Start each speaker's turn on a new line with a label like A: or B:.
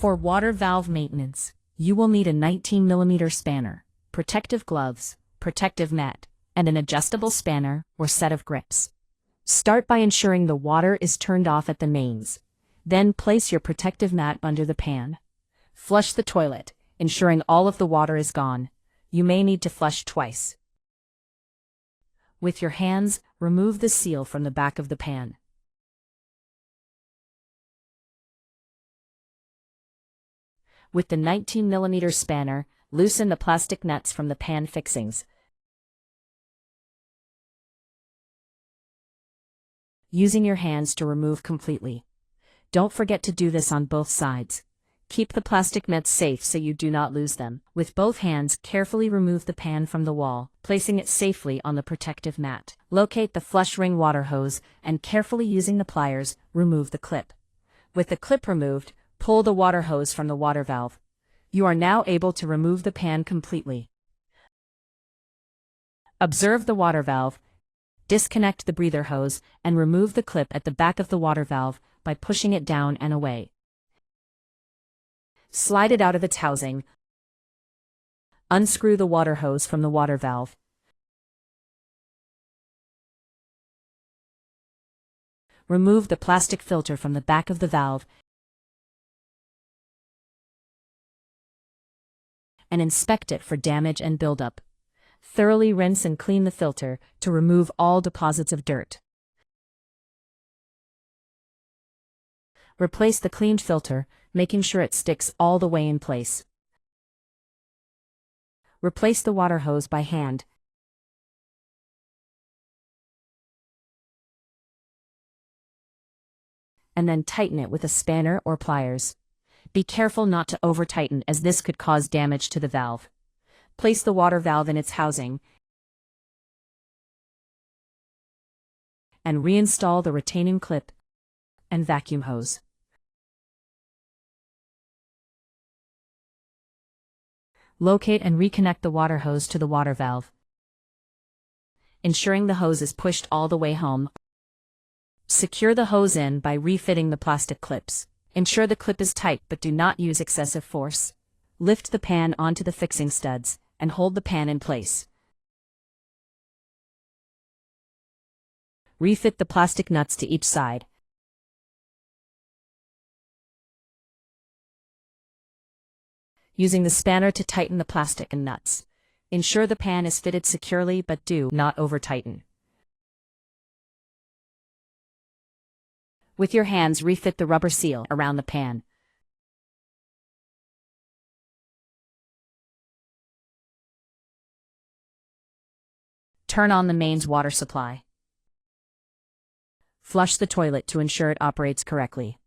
A: For water valve maintenance, you will need a 19mm spanner, protective gloves, protective net, and an adjustable spanner or set of grips. Start by ensuring the water is turned off at the mains. Then place your protective mat under the pan. Flush the toilet, ensuring all of the water is gone. You may need to flush twice. With your hands, remove the seal from the back of the pan. With the 19mm spanner, loosen the plastic nuts from the pan fixings. Using your hands to remove completely. Don't forget to do this on both sides. Keep the plastic nuts safe so you do not lose them. With both hands, carefully remove the pan from the wall, placing it safely on the protective mat. Locate the flush ring water hose and carefully using the pliers, remove the clip. With the clip removed, pull the water hose from the water valve. You are now able to remove the pan completely. Observe the water valve. Disconnect the breather hose and remove the clip at the back of the water valve by pushing it down and away. Slide it out of its housing. Unscrew the water hose from the water valve. Remove the plastic filter from the back of the valve and inspect it for damage and buildup. Thoroughly rinse and clean the filter to remove all deposits of dirt. Replace the cleaned filter, making sure it sticks all the way in place. Replace the water hose by hand. And then tighten it with a spanner or pliers. Be careful not to over-tighten as this could cause damage to the valve. Place the water valve in its housing and reinstall the retaining clip and vacuum hose. Locate and reconnect the water hose to the water valve, ensuring the hose is pushed all the way home. Secure the hose in by refitting the plastic clips. Ensure the clip is tight but do not use excessive force. Lift the pan onto the fixing studs and hold the pan in place. Refit the plastic nuts to each side. Using the spanner to tighten the plastic and nuts. Ensure the pan is fitted securely but do not over-tighten. With your hands, refit the rubber seal around the pan. Turn on the mains water supply. Flush the toilet to ensure it operates correctly.